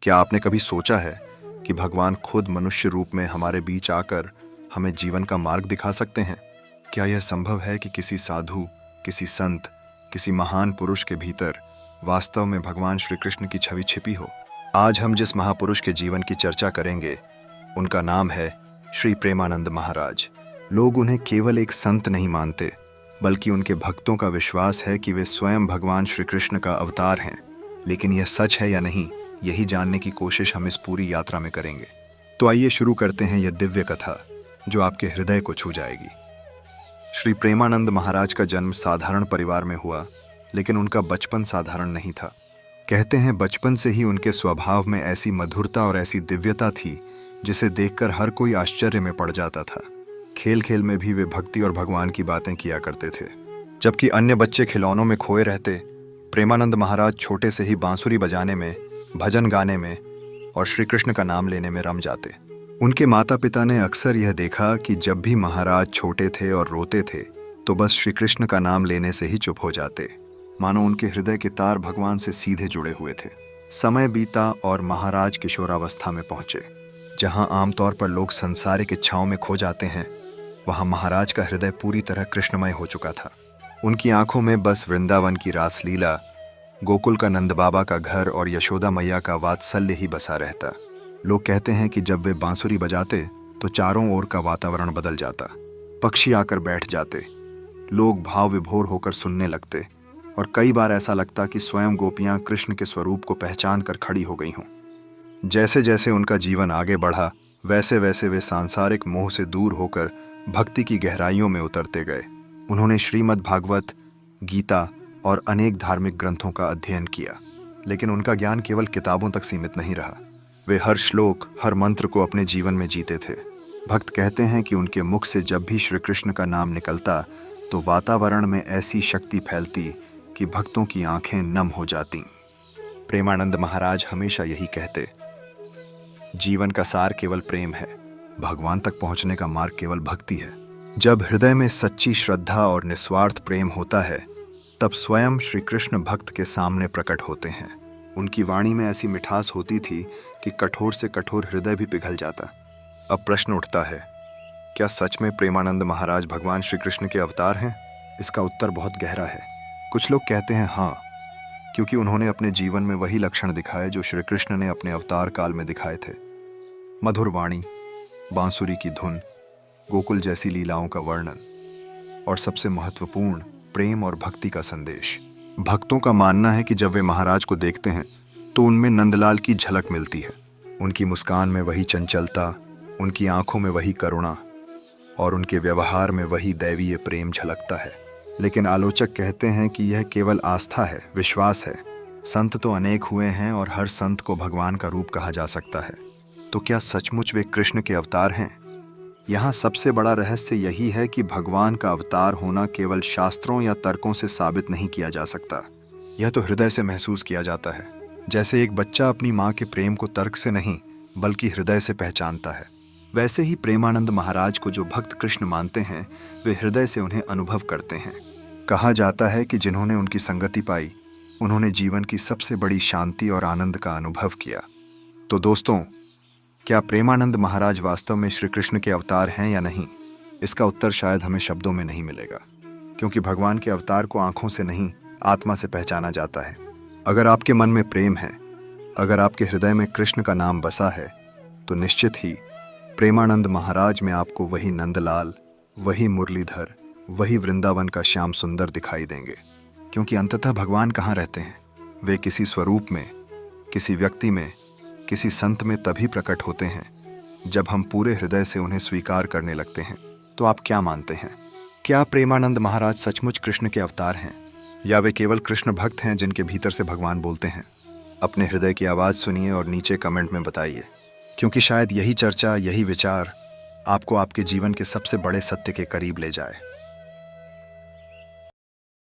क्या आपने कभी सोचा है कि भगवान खुद मनुष्य रूप में हमारे बीच आकर हमें जीवन का मार्ग दिखा सकते हैं? क्या यह संभव है कि किसी साधु, किसी संत, किसी महान पुरुष के भीतर वास्तव में भगवान श्री कृष्ण की छवि छिपी हो? आज हम जिस महापुरुष के जीवन की चर्चा करेंगे, उनका नाम है श्री प्रेमानंद महाराज। लोग उन्हें केवल एक संत नहीं मानते, बल्कि उनके भक्तों का विश्वास है कि वे स्वयं भगवान श्री कृष्ण का अवतार हैं। लेकिन यह सच है या नहीं, यही जानने की कोशिश हम इस पूरी यात्रा में करेंगे। तो आइए शुरू करते हैं यह दिव्य कथा जो आपके हृदय को छू जाएगी। श्री प्रेमानंद महाराज का जन्म साधारण परिवार में हुआ, लेकिन उनका बचपन साधारण नहीं था। कहते हैं बचपन से ही उनके स्वभाव में ऐसी मधुरता और ऐसी दिव्यता थी जिसे देखकर हर कोई आश्चर्य में पड़ जाता था। खेल खेल में भी वे भक्ति और भगवान की बातें किया करते थे। जबकि अन्य बच्चे खिलौनों में खोए रहते, प्रेमानंद महाराज छोटे से ही बांसुरी बजाने में, भजन गाने में और श्री कृष्ण का नाम लेने में रम जाते। उनके माता पिता ने अक्सर यह देखा कि जब भी महाराज छोटे थे और रोते थे तो बस श्री कृष्ण का नाम लेने से ही चुप हो जाते, मानो उनके हृदय के तार भगवान से सीधे जुड़े हुए थे। समय बीता और महाराज किशोरावस्था में पहुंचे। जहां आमतौर पर लोग संसारिक इच्छाओं में खो जाते हैं, वहां महाराज का हृदय पूरी तरह कृष्णमय हो चुका था। उनकी आंखों में बस वृंदावन की रासलीला, गोकुल का नंद बाबा का घर और यशोदा मैया का वात्सल्य ही बसा रहता। लोग कहते हैं कि जब वे बांसुरी बजाते तो चारों ओर का वातावरण बदल जाता। पक्षी आकर बैठ जाते, लोग भाव विभोर होकर सुनने लगते और कई बार ऐसा लगता कि स्वयं गोपियां कृष्ण के स्वरूप को पहचान कर खड़ी हो गई हों। जैसे जैसे उनका जीवन आगे बढ़ा, वैसे वैसे वे सांसारिक मोह से दूर होकर भक्ति की गहराइयों में उतरते गए। उन्होंने श्रीमद् भागवत, गीता और अनेक धार्मिक ग्रंथों का अध्ययन किया, लेकिन उनका ज्ञान केवल किताबों तक सीमित नहीं रहा। वे हर श्लोक, हर मंत्र को अपने जीवन में जीते थे। भक्त कहते हैं कि उनके मुख से जब भी श्री कृष्ण का नाम निकलता तो वातावरण में ऐसी शक्ति फैलती कि भक्तों की आंखें नम हो जातीं। प्रेमानंद महाराज हमेशा यही कहते, जीवन का सार केवल प्रेम है, भगवान तक पहुंचने का मार्ग केवल भक्ति है। जब हृदय में सच्ची श्रद्धा और निस्वार्थ प्रेम होता है, तब स्वयं श्री कृष्ण भक्त के सामने प्रकट होते हैं। उनकी वाणी में ऐसी मिठास होती थी कि कठोर से कठोर हृदय भी पिघल जाता। अब प्रश्न उठता है, क्या सच में प्रेमानंद महाराज भगवान श्री कृष्ण के अवतार हैं? इसका उत्तर बहुत गहरा है। कुछ लोग कहते हैं हाँ, क्योंकि उन्होंने अपने जीवन में वही लक्षण दिखाए जो श्री कृष्ण ने अपने अवतार काल में दिखाए थे। मधुर वाणी, बांसुरी की धुन, गोकुल जैसी लीलाओं का वर्णन और सबसे महत्वपूर्ण, प्रेम और भक्ति का संदेश। भक्तों का मानना है कि जब वे महाराज को देखते हैं तो उनमें नंदलाल की झलक मिलती है। उनकी मुस्कान में वही चंचलता, उनकी आंखों में वही करुणा और उनके व्यवहार में वही दैवीय प्रेम झलकता है। लेकिन आलोचक कहते हैं कि यह केवल आस्था है, विश्वास है। संत तो अनेक हुए हैं और हर संत को भगवान का रूप कहा जा सकता है। तो क्या सचमुच वे कृष्ण के अवतार हैं? यहाँ सबसे बड़ा रहस्य यही है कि भगवान का अवतार होना केवल शास्त्रों या तर्कों से साबित नहीं किया जा सकता। यह तो हृदय से महसूस किया जाता है। जैसे एक बच्चा अपनी माँ के प्रेम को तर्क से नहीं बल्कि हृदय से पहचानता है, वैसे ही प्रेमानंद महाराज को जो भक्त कृष्ण मानते हैं वे हृदय से उन्हें अनुभव करते हैं। कहा जाता है कि जिन्होंने उनकी संगति पाई, उन्होंने जीवन की सबसे बड़ी शांति और आनंद का अनुभव किया। तो दोस्तों, क्या प्रेमानंद महाराज वास्तव में श्री कृष्ण के अवतार हैं या नहीं? इसका उत्तर शायद हमें शब्दों में नहीं मिलेगा, क्योंकि भगवान के अवतार को आंखों से नहीं, आत्मा से पहचाना जाता है। अगर आपके मन में प्रेम है, अगर आपके हृदय में कृष्ण का नाम बसा है, तो निश्चित ही प्रेमानंद महाराज में आपको वही नंदलाल, वही मुरलीधर, वही वृंदावन का श्याम सुंदर दिखाई देंगे। क्योंकि अंततः भगवान कहाँ रहते हैं? वे किसी स्वरूप में, किसी व्यक्ति में, किसी संत में तभी प्रकट होते हैं जब हम पूरे हृदय से उन्हें स्वीकार करने लगते हैं। तो आप क्या मानते हैं? क्या प्रेमानंद महाराज सचमुच कृष्ण के अवतार हैं, या वे केवल कृष्ण भक्त हैं जिनके भीतर से भगवान बोलते हैं? अपने हृदय की आवाज़ सुनिए और नीचे कमेंट में बताइए, क्योंकि शायद यही चर्चा, यही विचार आपको आपके जीवन के सबसे बड़े सत्य के करीब ले जाए।